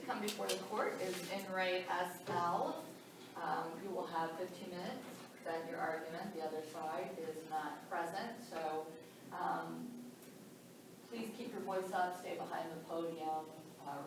come before the court is in re SL. You will have 15 minutes to present your argument. The other side is not present, so please keep your voice up, stay behind the podium.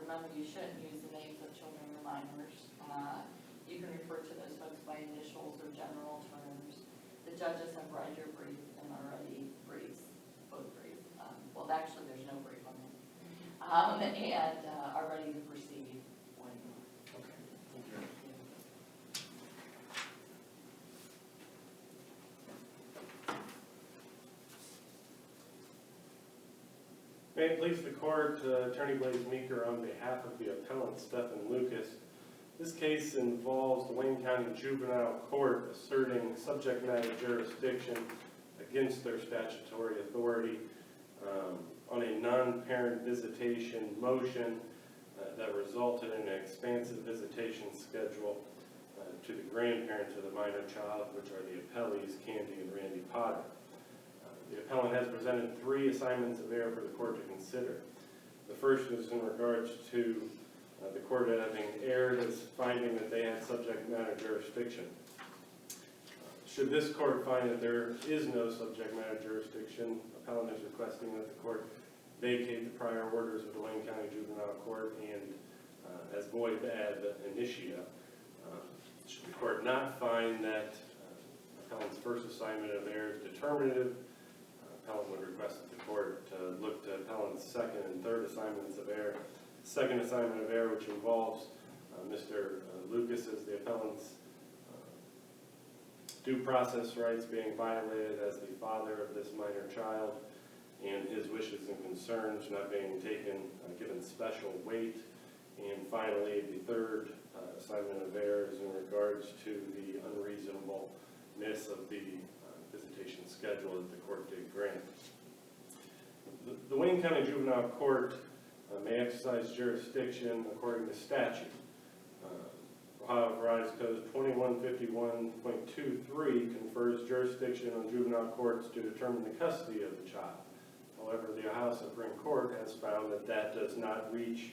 Remember, you shouldn't use the names of children or minors. You can refer to those folks by initials or general terms. The judges have read your brief and already briefs, both briefs. Well, actually, there's no brief on it. And are ready to proceed when you are. Okay, thank you. May it please the court, Attorney Blaze Meeker on behalf of the appellant Stephen Lucas. This case involves the Wayne County Juvenile Court asserting subject matter jurisdiction against their statutory authority on a non-parent visitation motion that resulted in an expansive visitation schedule to the grandparents of the minor child, which are the appellees, Candy and Randy Potter. The appellant has presented 3 assignments of error for the court to consider. The first is in regards to the court having erred as finding that they had subject matter jurisdiction. Should this court find that there is no subject matter jurisdiction, appellant is requesting that the court vacate the prior orders of the Wayne County Juvenile Court and as void ad initia. Should the court not find that appellant's first assignment of error is determinative, appellant would request that the court look to appellant's second and third assignments of error. Second assignment of error, which involves Mr. Lucas as the appellant's due process rights being violated as the father of this minor child, and his wishes and concerns not being given special weight. And finally, the third assignment of error is in regards to the unreasonableness of the visitation schedule that the court did grant. The Wayne County Juvenile Court may exercise jurisdiction according to statute. Ohio Revised Code 2151.23 confers jurisdiction on juvenile courts to determine the custody of the child. However, the Ohio Supreme Court has found that that does not reach,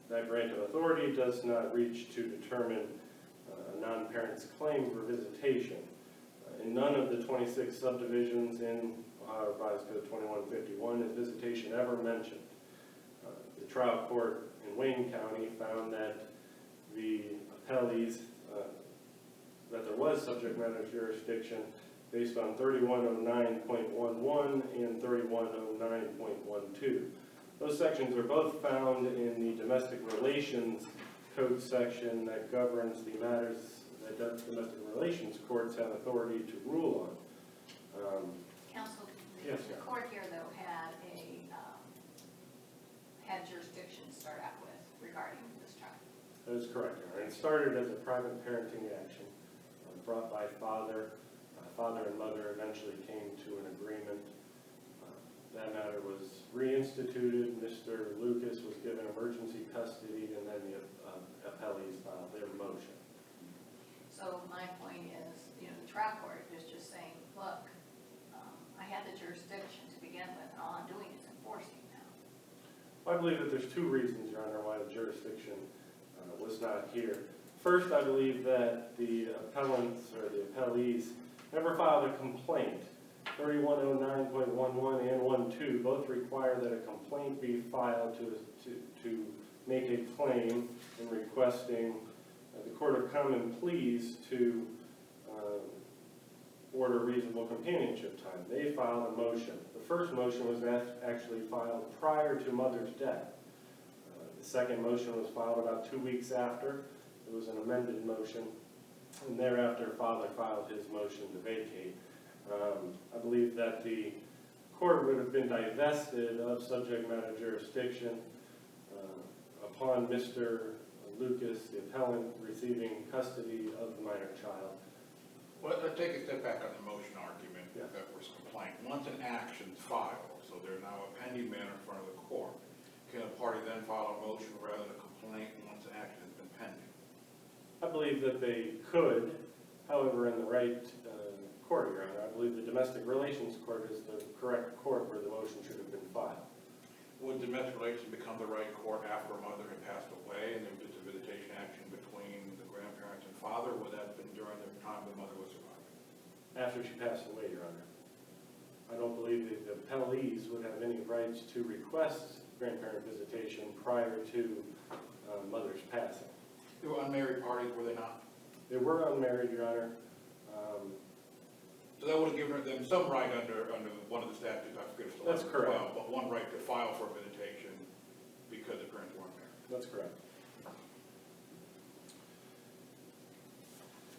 that grant of authority does not reach to determine a non-parent's claim for visitation. In none of the 26 subdivisions in Ohio Revised Code 2151 is visitation ever mentioned. The trial court in Wayne County found that the appellees, that there was subject matter jurisdiction based on 3109.11 and 3109.12. Those sections are both found in the Domestic Relations Code section that governs the matters that domestic relations courts have authority to rule on. Counsel, Yes, the court here, though, had jurisdiction to start out with regarding this child. That is correct, Your Honor. It started as a private parenting action brought by father. Father and mother eventually came to an agreement. That matter was reinstituted. Mr. Lucas was given emergency custody, and then the appellees filed their motion. So my point is, the trial court is just saying, look, I had the jurisdiction to begin with, and all I'm doing is enforcing now. Well, I believe that there's 2 reasons, Your Honor, why the jurisdiction was not here. First, I believe that the appellants or the appellees never filed a complaint. 3109.11 and 12 both require that a complaint be filed to make a claim in requesting the Court of Common Pleas to order reasonable companionship time. They filed a motion. The first motion was actually filed prior to mother's death. The second motion was filed about 2 weeks after. It was an amended motion, and thereafter father filed his motion to vacate. I believe that the court would have been divested of subject matter jurisdiction upon Mr. Lucas, the appellant, receiving custody of the minor child. Well, let's take a step back on the motion argument. Yeah. That was complaint. Once an action's filed, so they're now a pending matter in front of the court, can a party then file a motion rather than a complaint once an action has been pending? I believe that they could, however, in the right court, Your Honor. I believe the Domestic Relations Court is the correct court where the motion should have been filed. Would domestic relations become the right court after a mother had passed away and there was just a visitation action between the grandparents and father? Would that have been during the time the mother was surviving? After she passed away, Your Honor. I don't believe that the appellees would have any rights to request grandparent visitation prior to mother's passing. They were unmarried parties, were they not? They were unmarried, Your Honor. So that would have given them some right under one of the statutes, I forget if it's 11 That's or correct. 12, but one right to file for visitation because the parents weren't married. That's correct.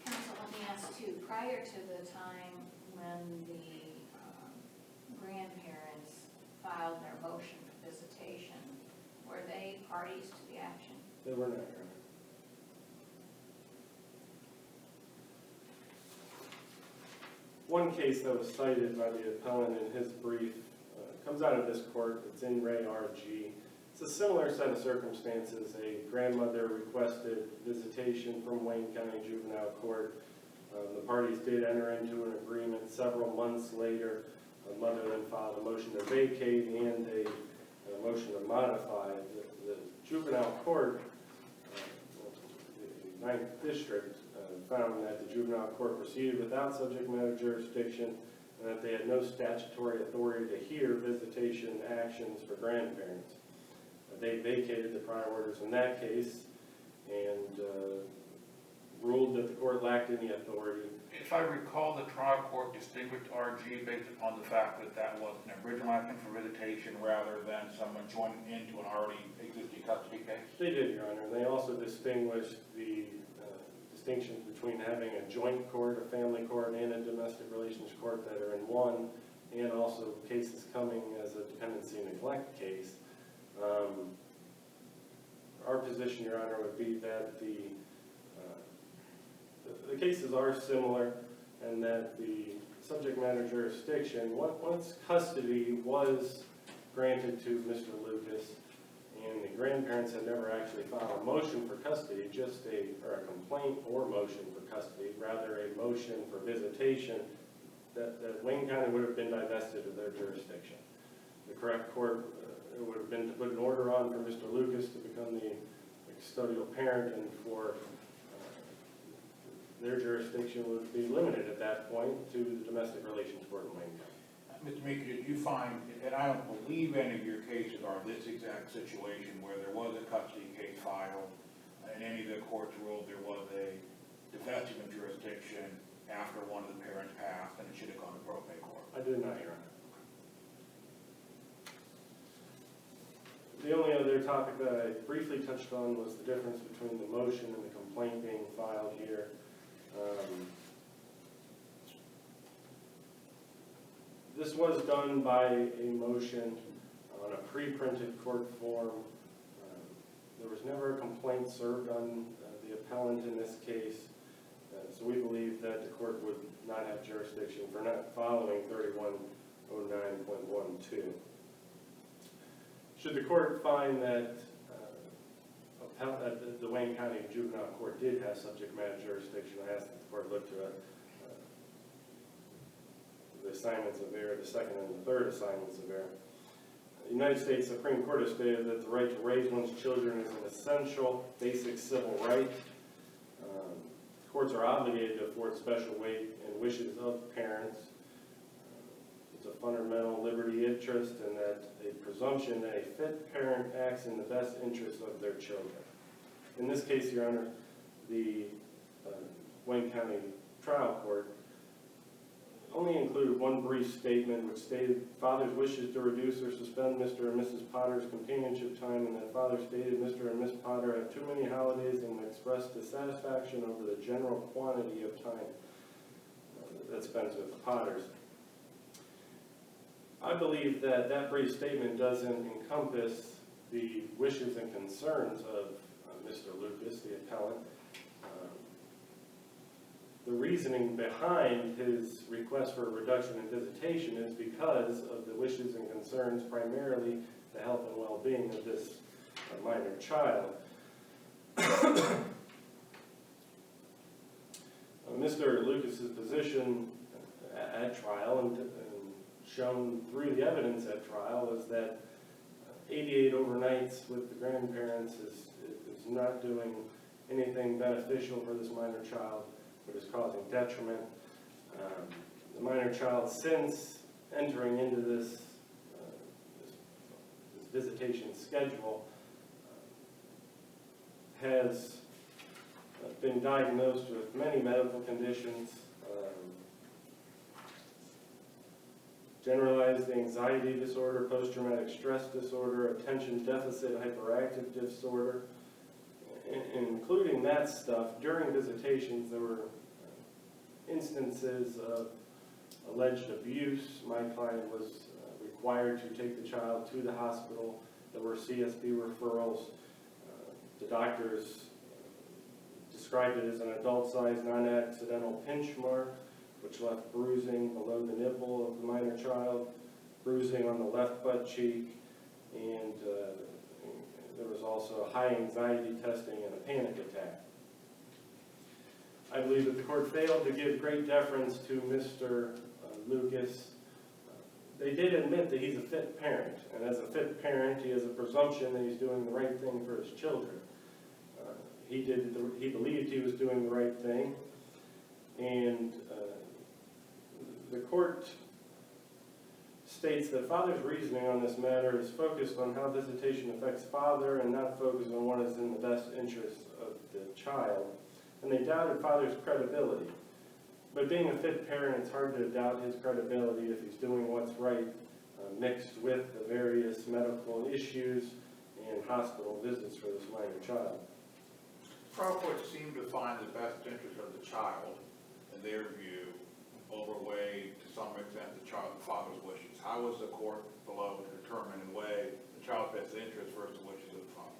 Counsel, let me ask too, prior to the time when the grandparents filed their motion for visitation, were they parties to the action? They were not, Your Honor. One case that was cited by the appellant in his brief comes out of this court. It's in Ray R.G. It's a similar set of circumstances. A grandmother requested visitation from Wayne County Juvenile Court. The parties did enter into an agreement. Several months later, the mother then filed a motion to vacate and a motion to modify. The juvenile court, the 9th District, found that the juvenile court proceeded without subject matter jurisdiction and that they had no statutory authority to hear visitation actions for grandparents. They vacated the prior orders in that case and ruled that the court lacked any authority. If I recall, the trial court distinguished RG based upon the fact that that was an original action for visitation rather than someone joining into an already existing custody case. They did, Your Honor. They also distinguished the distinctions between having a joint court, a family court, and a domestic relations court that are in one, and also cases coming as a dependency neglect case. Our position, Your Honor, would be that the cases are similar and that the subject matter jurisdiction, once custody was granted to Mr. Lucas and the grandparents had never actually filed a motion for custody, just or a complaint or motion for custody, rather a motion for visitation, that Wayne County would have been divested of their jurisdiction. The correct court would have been to put an order on for Mr. Lucas to become the custodial parent, and for their jurisdiction would be limited at that point to the domestic relations court in Wayne County. Mr. Meeker, did you find, and I don't believe any of your cases are this exact situation where there was a custody case filed and any of the courts ruled there was a divestment of jurisdiction after one of the parents passed and it should have gone to probate court? I did not, Your Honor. The only other topic that I briefly touched on was the difference between the motion and the complaint being filed here. This was done by a motion on a pre-printed court form. There was never a complaint served on the appellant in this case, so we believe that the court would not have jurisdiction for not following 3109.12. Should the court find that the Wayne County Juvenile Court did have subject matter jurisdiction, I ask that the court look to the assignments of error, the second and the third assignments of error. The United States Supreme Court has stated that the right to raise one's children is an essential, basic civil right. Courts are obligated to afford special weight and wishes of parents. It's a fundamental liberty interest, and that a presumption that a fit parent acts in the best interest of their children. In this case, Your Honor, the Wayne County trial court only included one brief statement which stated father's wishes to reduce or suspend Mr. and Mrs. Potter's companionship time, and that father stated Mr. and Miss Potter have too many holidays and expressed dissatisfaction over the general quantity of time that's spent with the Potters. I believe that that brief statement doesn't encompass the wishes and concerns of Mr. Lucas, the appellant. The reasoning behind his request for a reduction in visitation is because of the wishes and concerns, primarily the health and well-being of this minor child. Mr. Lucas's position at trial and shown through the evidence at trial is that 88 overnights with the grandparents is not doing anything beneficial for this minor child, but is causing detriment. The minor child, since entering into this visitation schedule, has been diagnosed with many medical conditions, generalized anxiety disorder, post-traumatic stress disorder, attention deficit hyperactive disorder, including that stuff. During visitations, there were instances of alleged abuse. My client was required to take the child to the hospital. There were CSB referrals. The doctors described it as an adult-sized non-accidental pinch mark, which left bruising below the nipple of the minor child, bruising on the left butt cheek, and there was also high anxiety testing and a panic attack. I believe that the court failed to give great deference to Mr. Lucas. They did admit that he's a fit parent, and as a fit parent, he has a presumption that he's doing the right thing for his children. He believed he was doing the right thing, and the court states that father's reasoning on this matter is focused on how visitation affects father and not focused on what is in the best interest of the child. And they doubted father's credibility. But being a fit parent, it's hard to doubt his credibility if he's doing what's right, mixed with the various medical issues and hospital visits for this minor child. Trial courts seem to find the best interest of the child, in their view, overweigh to some extent the father's wishes. How was the court below to determine and weigh the child's best interest versus the wishes of the father?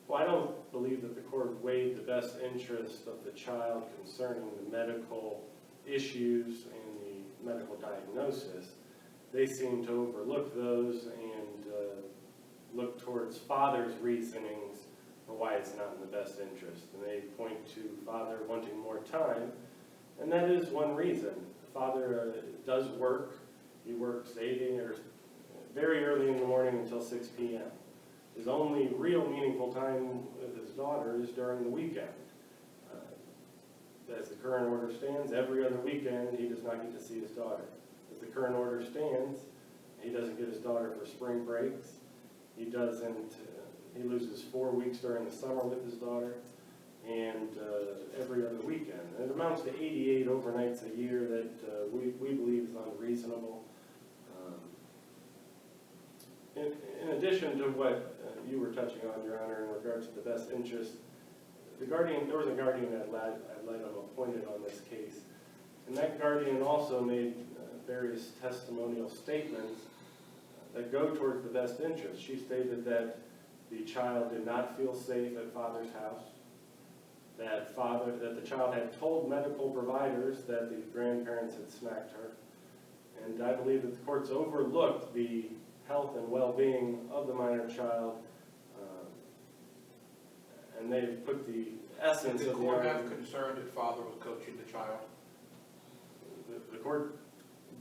Well, I don't believe that the court weighed the best interest of the child concerning the medical issues and the medical diagnosis. They seem to overlook those and look towards father's reasonings for why it's not in the best interest. And they point to father wanting more time, and that is one reason. Father does work. He works 8 or very early in the morning until 6 p.m. His only real meaningful time with his daughter is during the weekend. As the current order stands, every other weekend he does not get to see his daughter. As the current order stands, he doesn't get his daughter for spring breaks. He loses 4 weeks during the summer with his daughter, and every other weekend. It amounts to 88 overnights a year that we believe is unreasonable. In addition to what you were touching on, Your Honor, in regards to the best interest, there was a guardian ad litem appointed on this case, and that guardian also made various testimonial statements that go towards the best interest. She stated that the child did not feel safe at father's house, that the child had told medical providers that the grandparents had smacked her, and I believe that the courts overlooked the health and well-being of the minor child, and they've put the essence Did of the court have concern that father was coaching the child? The court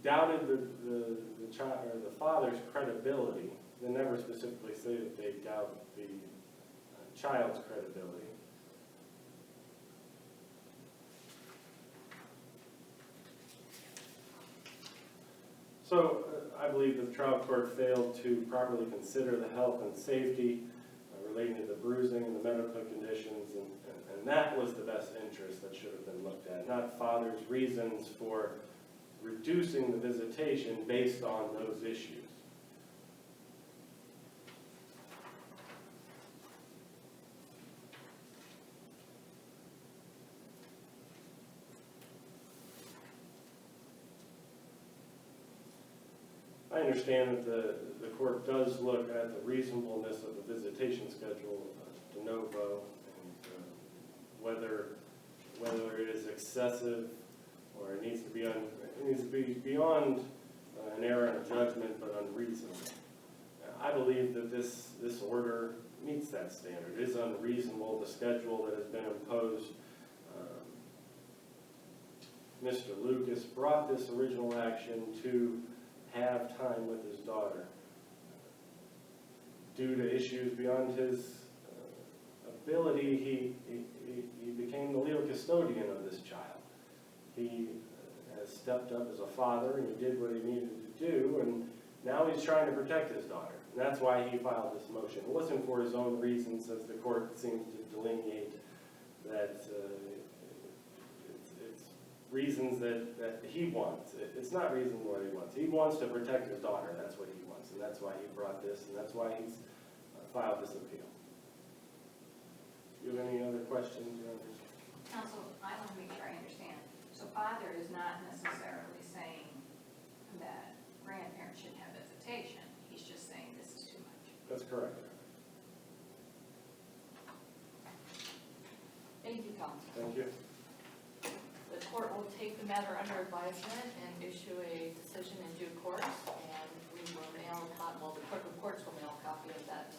doubted the child or the father's credibility. They never specifically say that they doubt the child's credibility. So I believe that the trial court failed to properly consider the health and safety relating to the bruising and the medical conditions, and that was the best interest that should have been looked at, not father's reasons for reducing the visitation based on those issues. I understand that the court does look at the reasonableness of the visitation schedule de novo, and whether it is excessive or it needs to be beyond an error in judgment but unreasonable. I believe that this order meets that standard. It is unreasonable, the schedule that has been imposed. Mr. Lucas brought this original action to have time with his daughter. due to issues beyond his ability, he became the legal custodian of this child. He has stepped up as a father, and he did what he needed to do, and now he's trying to protect his daughter. And that's why he filed this motion. It wasn't for his own reasons, as the court seems to delineate, that it's reasons that he wants. It's not reasons what he wants. He wants to protect his daughter. That's what he wants, and that's why he brought this, and that's why he's filed this appeal. Do you have any other questions? Counsel, I want to make sure I understand. So father is not necessarily saying that grandparents shouldn't have visitation. He's just saying this is too much. That's correct. Thank you, counsel. Thank you. The court will take the matter under advisement and issue a decision in due course, and we will mail a copy, well, the clerk of courts will mail a copy of that to